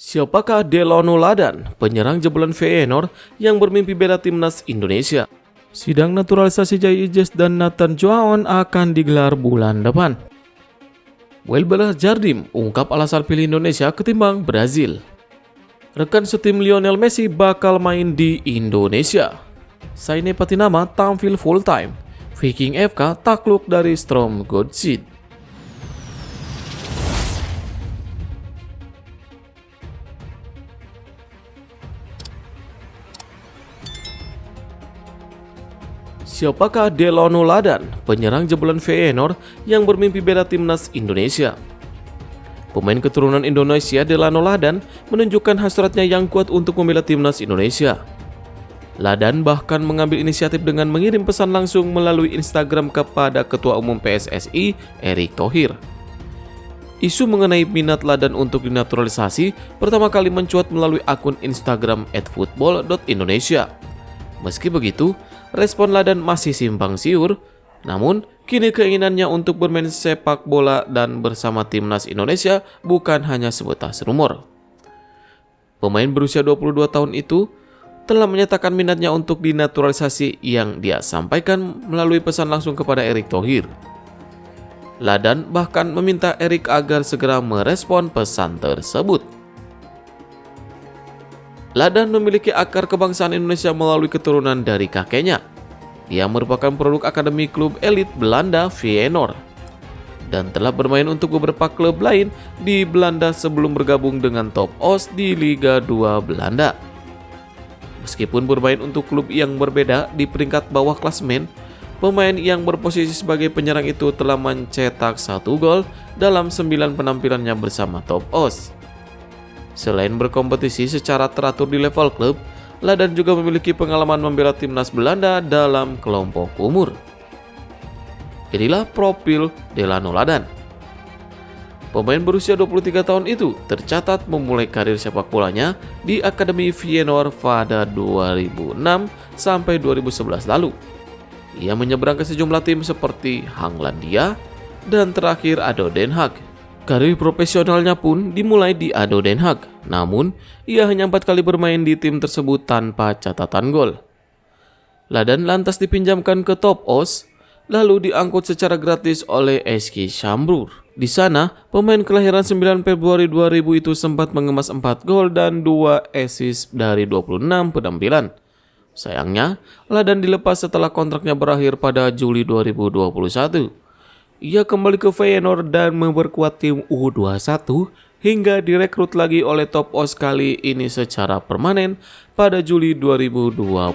Siapakah Delano Ladan, penyerang jebolan Feyenoord yang bermimpi bela timnas Indonesia? Sidang naturalisasi Jai Ijes dan Nathan Joaon akan digelar bulan depan. Welbelah Jardim ungkap alasan pilih Indonesia ketimbang Brazil. Rekan setim Lionel Messi bakal main di Indonesia. Saine Patinama tampil full time. Viking FK takluk dari Strom Godsit. Siapakah Delano Ladan, penyerang jebolan Feyenoord yang bermimpi bela timnas Indonesia? Pemain keturunan Indonesia Delano Ladan menunjukkan hasratnya yang kuat untuk membela timnas Indonesia. Ladan bahkan mengambil inisiatif dengan mengirim pesan langsung melalui Instagram kepada Ketua Umum PSSI, Erick Thohir. Isu mengenai minat Ladan untuk dinaturalisasi pertama kali mencuat melalui akun Instagram @football.indonesia. Meski begitu, respon Ladan masih simpang siur, namun kini keinginannya untuk bermain sepak bola dan bersama timnas Indonesia bukan hanya sebatas rumor. Pemain berusia 22 tahun itu telah menyatakan minatnya untuk dinaturalisasi yang dia sampaikan melalui pesan langsung kepada Erick Thohir. Ladan bahkan meminta Erick agar segera merespon pesan tersebut. Ladan memiliki akar kebangsaan Indonesia melalui keturunan dari kakeknya. Dia merupakan produk akademi klub elit Belanda Feyenoord dan telah bermain untuk beberapa klub lain di Belanda sebelum bergabung dengan Top Os di Liga 2 Belanda. Meskipun bermain untuk klub yang berbeda di peringkat bawah klasemen, pemain yang berposisi sebagai penyerang itu telah mencetak 1 gol dalam 9 penampilannya bersama Top Os. Selain berkompetisi secara teratur di level klub, Ladan juga memiliki pengalaman membela timnas Belanda dalam kelompok umur. Inilah profil Delano Ladan. Pemain berusia 23 tahun itu tercatat memulai karir sepak bolanya di Akademi Feyenoord pada 2006 sampai 2011 lalu. Ia menyeberang ke sejumlah tim seperti Hanglandia dan terakhir ADO Den Haag. Karir profesionalnya pun dimulai di ADO Den Haag, namun ia hanya 4 kali bermain di tim tersebut tanpa catatan gol. Ladan lantas dipinjamkan ke Top Os, lalu diangkut secara gratis oleh SK Schamburg. Di sana, pemain kelahiran 9 Februari 2000 itu sempat mengemas 4 gol dan 2 assist dari 26 penampilan. Sayangnya, Ladan dilepas setelah kontraknya berakhir pada Juli 2021. Ia kembali ke Feyenoord dan memperkuat tim U21 hingga direkrut lagi oleh Top Os kali ini secara permanen pada Juli 2022.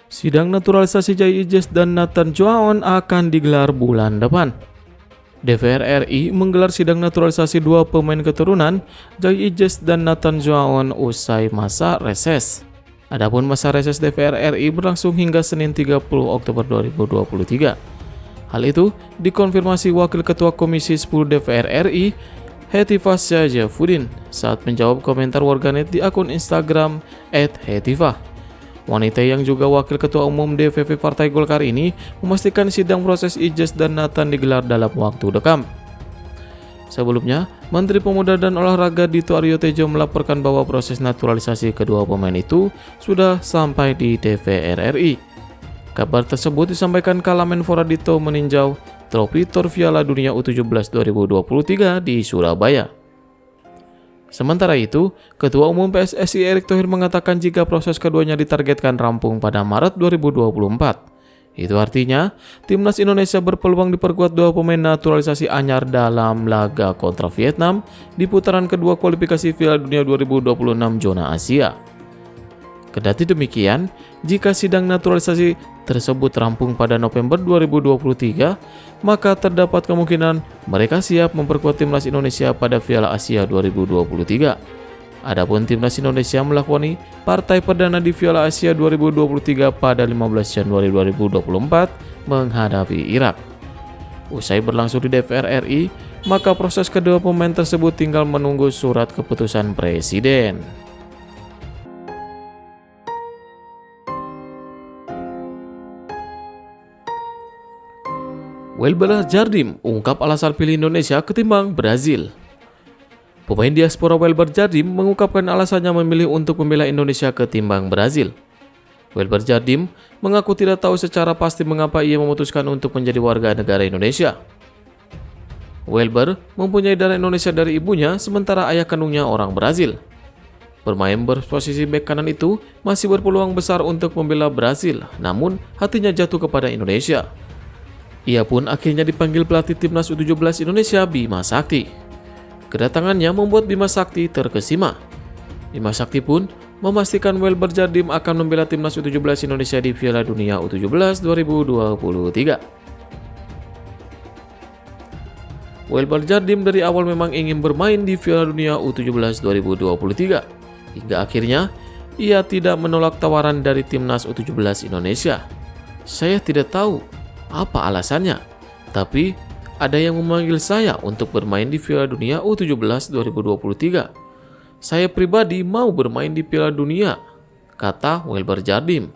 Sidang naturalisasi Jai Ijes dan Nathan Joaon akan digelar bulan depan. DPR RI menggelar sidang naturalisasi 2 pemain keturunan Jai Ijes dan Nathan Joaon usai masa reses. Adapun masa reses DPR RI berlangsung hingga Senin 30 Oktober 2023. Hal itu dikonfirmasi Wakil Ketua Komisi 10 DPR RI, Hetifah Syajafuddin, saat menjawab komentar warganet di akun Instagram @hetifah. Wanita yang juga Wakil Ketua Umum DPP Partai Golkar ini memastikan sidang proses Ijes dan Nathan digelar dalam waktu dekat. Sebelumnya, Menteri Pemuda dan Olahraga Dito Aryo Tejo melaporkan bahwa proses naturalisasi kedua pemain itu sudah sampai di DPR RI. Kabar tersebut disampaikan Kala Menpora Dito meninjau trofi Tor Piala Dunia U17 2023 di Surabaya. Sementara itu, Ketua Umum PSSI Erick Thohir mengatakan jika proses keduanya ditargetkan rampung pada Maret 2024. Itu artinya, timnas Indonesia berpeluang diperkuat 2 pemain naturalisasi anyar dalam laga kontra Vietnam di putaran kedua kualifikasi Piala Dunia 2026 zona Asia. Kendati demikian, jika sidang naturalisasi tersebut rampung pada November 2023, maka terdapat kemungkinan mereka siap memperkuat timnas Indonesia pada Piala Asia 2023. Adapun timnas Indonesia melakoni partai perdana di Piala Asia 2023 pada 15 Januari 2024 menghadapi Irak. Usai berlangsung di DPR RI, maka proses kedua pemain tersebut tinggal menunggu surat keputusan Presiden. Welber Jardim ungkap alasan pilih Indonesia ketimbang Brazil. Pemain diaspora Welber Jardim mengungkapkan alasannya memilih untuk membela Indonesia ketimbang Brazil. Welber Jardim mengaku tidak tahu secara pasti mengapa ia memutuskan untuk menjadi warga negara Indonesia. Welber mempunyai darah Indonesia dari ibunya, sementara ayah kandungnya orang Brazil. Bermain berposisi bek kanan itu masih berpeluang besar untuk membela Brazil, namun hatinya jatuh kepada Indonesia. Ia pun akhirnya dipanggil pelatih timnas U17 Indonesia Bima Sakti. Kedatangannya membuat Bima Sakti terkesima. Bima Sakti pun memastikan Welber Jardim akan membela timnas U17 Indonesia di Piala Dunia U17 2023. Welber Jardim dari awal memang ingin bermain di Piala Dunia U17 2023. Hingga akhirnya, ia tidak menolak tawaran dari timnas U17 Indonesia. Saya tidak tahu apa alasannya, tapi ada yang memanggil saya untuk bermain di Piala Dunia U17 2023. Saya pribadi mau bermain di Piala Dunia, kata Welber Jardim.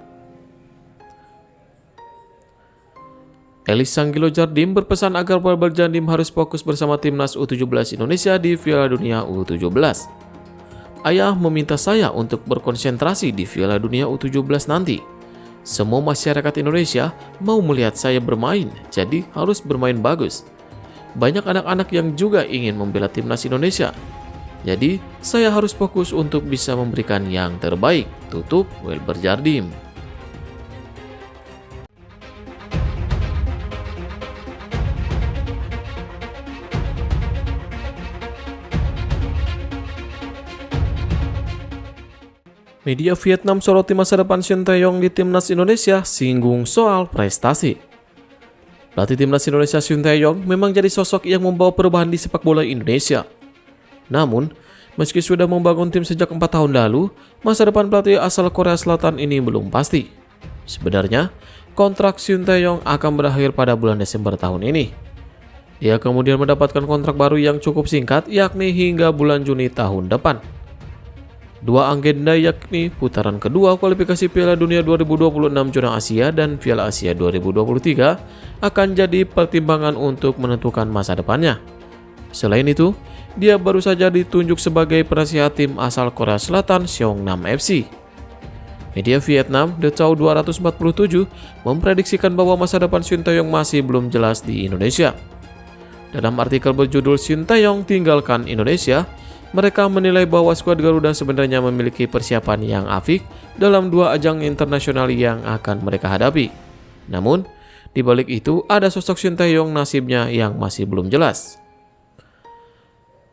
Elis Sanggilo Jardim berpesan agar Welber Jardim harus fokus bersama timnas U17 Indonesia di Piala Dunia U17. Ayah meminta saya untuk berkonsentrasi di Piala Dunia U17 nanti. Semua masyarakat Indonesia mau melihat saya bermain, jadi harus bermain bagus. Banyak anak-anak yang juga ingin membela timnas Indonesia. Jadi, saya harus fokus untuk bisa memberikan yang terbaik, tutup Welber Jardim. Media Vietnam soroti masa depan Shin Tae-yong di timnas Indonesia, singgung soal prestasi. Pelatih timnas Indonesia Shin Tae-yong memang jadi sosok yang membawa perubahan di sepak bola Indonesia. Namun, meski sudah membangun tim sejak 4 tahun lalu, masa depan pelatih asal Korea Selatan ini belum pasti. Sebenarnya, kontrak Shin Tae-yong akan berakhir pada bulan Desember tahun ini. Dia kemudian mendapatkan kontrak baru yang cukup singkat, yakni hingga bulan Juni tahun depan. Dua agenda yakni putaran kedua kualifikasi Piala Dunia 2026 zona Asia dan Piala Asia 2023 akan jadi pertimbangan untuk menentukan masa depannya. Selain itu, dia baru saja ditunjuk sebagai penasihat tim asal Korea Selatan Seongnam FC. Media Vietnam The Chow 247 memprediksikan bahwa masa depan Shin Tae-yong masih belum jelas di Indonesia. Dalam artikel berjudul Shin Tae-yong tinggalkan Indonesia, mereka menilai bahwa skuad Garuda sebenarnya memiliki persiapan yang apik dalam 2 ajang internasional yang akan mereka hadapi. Namun, di balik itu ada sosok Shin Tae-yong nasibnya yang masih belum jelas.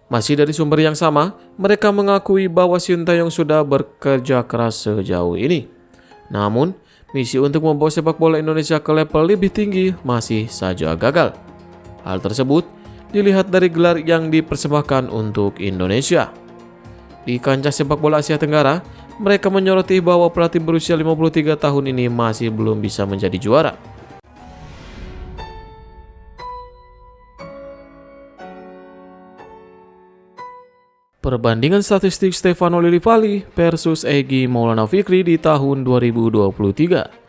Masih dari sumber yang sama, mereka mengakui bahwa Shin Tae-yong sudah bekerja keras sejauh ini. Namun, misi untuk membawa sepak bola Indonesia ke level lebih tinggi masih saja gagal. Hal tersebut dilihat dari gelar yang dipersembahkan untuk Indonesia. Di kancah sepak bola Asia Tenggara, mereka menyoroti bahwa pelatih berusia 53 tahun ini masih belum bisa menjadi juara. Perbandingan statistik Stefano Lillipali versus Egy Maulana Fikri di tahun 2023.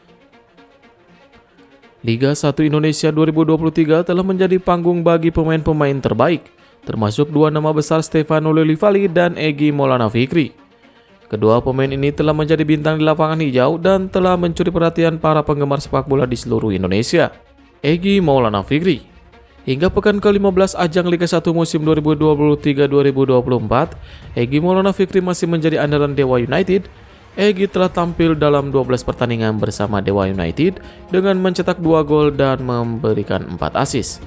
Liga 1 Indonesia 2023 telah menjadi panggung bagi pemain-pemain terbaik, termasuk 2 nama besar Stefano Lillipali dan Egy Maulana Fikri. Kedua pemain ini telah menjadi bintang di lapangan hijau dan telah mencuri perhatian para penggemar sepak bola di seluruh Indonesia. Egy Maulana Fikri. Hingga pekan ke-15 ajang Liga 1 musim 2023-2024, Egy Maulana Fikri masih menjadi andalan Dewa United. Egy telah tampil dalam 12 pertandingan bersama Dewa United dengan mencetak 2 gol dan memberikan 4 assist.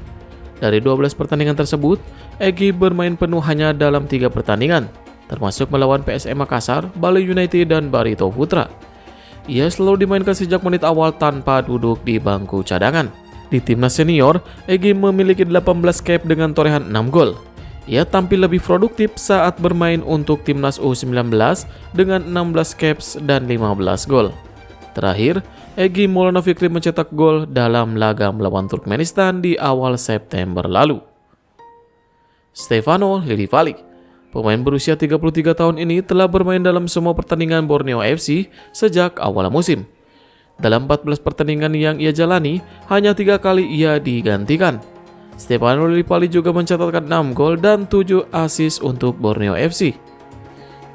Dari 12 pertandingan tersebut, Egy bermain penuh hanya dalam 3 pertandingan, termasuk melawan PSM Makassar, Bali United, dan Barito Putra. Ia selalu dimainkan sejak menit awal tanpa duduk di bangku cadangan. Di timnas senior, Egy memiliki 18 cap dengan torehan 6 gol. Ia tampil lebih produktif saat bermain untuk timnas U19 dengan 16 caps dan 15 gol. Terakhir, Egy Maulana Fikri mencetak gol dalam laga melawan Turkmenistan di awal September lalu. Stefano Lillipali, pemain berusia 33 tahun ini telah bermain dalam semua pertandingan Borneo FC sejak awal musim. Dalam 14 pertandingan yang ia jalani, hanya 3 kali ia digantikan. Stefano Lillipali juga mencatatkan 6 gol dan 7 assist untuk Borneo FC.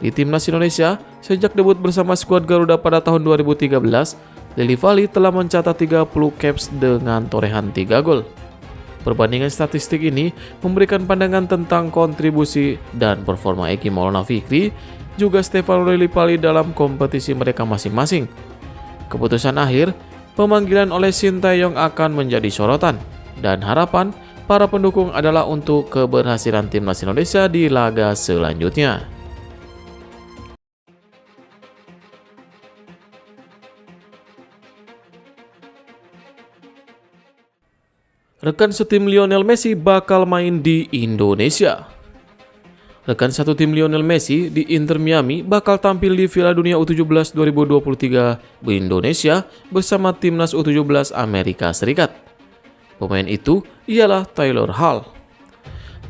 Di timnas Indonesia, sejak debut bersama skuad Garuda pada tahun 2013, Lillipali telah mencatat 30 caps dengan torehan 3 gol. Perbandingan statistik ini memberikan pandangan tentang kontribusi dan performa Eki Maulana Fikri juga Stefano Lillipali dalam kompetisi mereka masing-masing. Keputusan akhir, pemanggilan oleh Sinteyong akan menjadi sorotan, dan harapan para pendukung adalah untuk keberhasilan timnas Indonesia di laga selanjutnya. Rekan setim Lionel Messi bakal main di Indonesia. Rekan satu tim Lionel Messi di Inter Miami bakal tampil di Piala Dunia U17 2023 di Indonesia bersama timnas U17 Amerika Serikat. Pemain itu ialah Taylor Hall.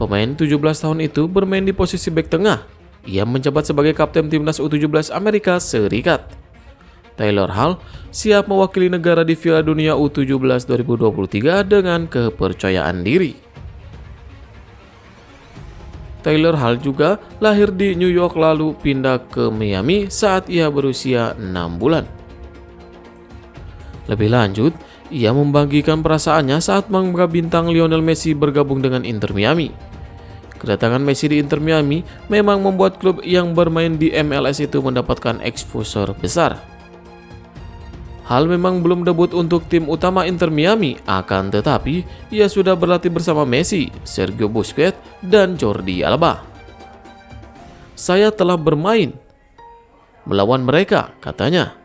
Pemain 17 tahun itu bermain di posisi bek tengah. Ia menjabat sebagai kapten timnas U17 Amerika Serikat. Taylor Hall siap mewakili negara di Piala Dunia U17 2023 dengan kepercayaan diri. Taylor Hall juga lahir di New York lalu pindah ke Miami saat ia berusia 6 bulan. Lebih lanjut, ia membagikan perasaannya saat manga bintang Lionel Messi bergabung dengan Inter Miami. Kedatangan Messi di Inter Miami memang membuat klub yang bermain di MLS itu mendapatkan exposure besar. Hall memang belum debut untuk tim utama Inter Miami, akan tetapi ia sudah berlatih bersama Messi, Sergio Busquets, dan Jordi Alba. "Saya telah bermain melawan mereka," katanya.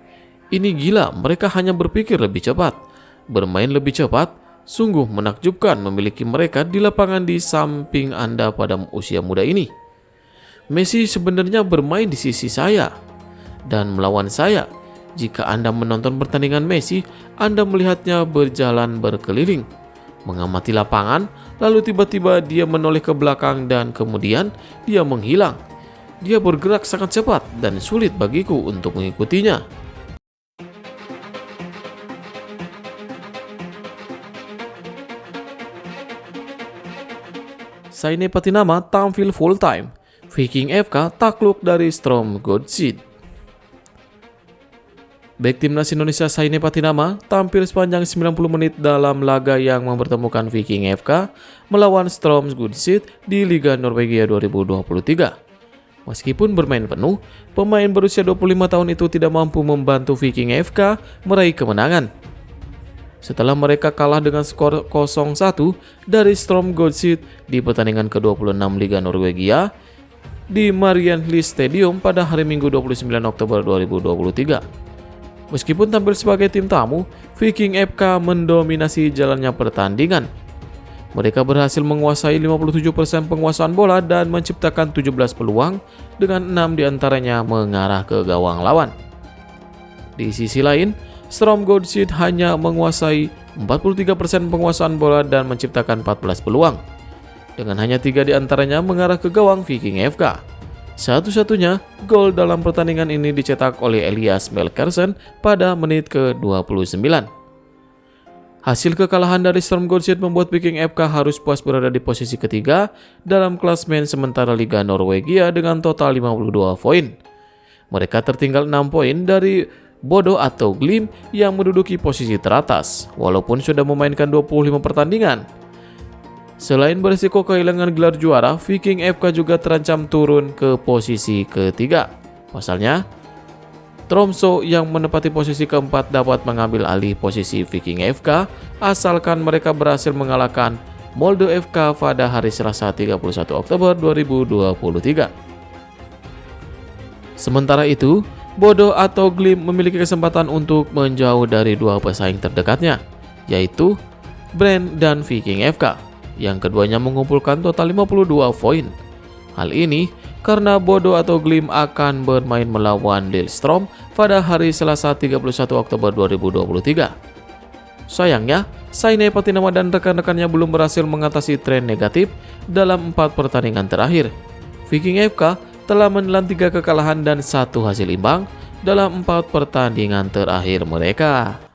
"Ini gila, mereka hanya berpikir lebih cepat, bermain lebih cepat. Sungguh menakjubkan memiliki mereka di lapangan di samping Anda pada usia muda ini. Messi sebenarnya bermain di sisi saya dan melawan saya. Jika Anda menonton pertandingan Messi, Anda melihatnya berjalan berkeliling, mengamati lapangan, lalu tiba-tiba dia menoleh ke belakang dan kemudian dia menghilang. Dia bergerak sangat cepat dan sulit bagiku untuk mengikutinya." Saine Patinama tampil full time. Viking FK takluk dari Strom Godsit. Bek timnas Indonesia Saine Patinama tampil sepanjang 90 menit dalam laga yang mempertemukan Viking FK melawan Strom Godset di Liga Norwegia 2023. Meskipun bermain penuh, pemain berusia 25 tahun itu tidak mampu membantu Viking FK meraih kemenangan. Setelah mereka kalah dengan skor 0-1 dari Strom Godset di pertandingan ke-26 Liga Norwegia di Marienlyst Stadium pada hari Minggu 29 Oktober 2023. Meskipun tampil sebagai tim tamu, Viking FK mendominasi jalannya pertandingan. Mereka berhasil menguasai 57% penguasaan bola dan menciptakan 17 peluang dengan 6 diantaranya mengarah ke gawang lawan. Di sisi lain, Strom Godset hanya menguasai 43% penguasaan bola dan menciptakan 14 peluang, dengan hanya 3 diantaranya mengarah ke gawang Viking FK. Satu-satunya gol dalam pertandingan ini dicetak oleh Elias Melkersen pada menit ke-29. Hasil kekalahan dari Strom Godset membuat Viking FK harus puas berada di posisi ketiga dalam klasmen sementara Liga Norwegia dengan total 52 poin. Mereka tertinggal 6 poin dari Bodo atau Glim yang menduduki posisi teratas, walaupun sudah memainkan 25 pertandingan. Selain berisiko kehilangan gelar juara, Viking FK juga terancam turun ke posisi ketiga. Pasalnya, Tromsø yang menempati posisi keempat dapat mengambil alih posisi Viking FK asalkan mereka berhasil mengalahkan Molde FK pada hari Selasa 31 Oktober 2023. Sementara itu, Bodo atau Glim memiliki kesempatan untuk menjauh dari 2 pesaing terdekatnya, yaitu Brann dan Viking FK. Yang keduanya mengumpulkan total 52 poin. Hal ini karena Bodo atau Glim akan bermain melawan Lillestrøm pada hari Selasa 31 Oktober 2023. Sayangnya, Saine Patinama dan rekan-rekannya belum berhasil mengatasi tren negatif dalam 4 pertandingan terakhir. Viking FK telah menelan 3 kekalahan dan 1 hasil imbang dalam 4 pertandingan terakhir mereka.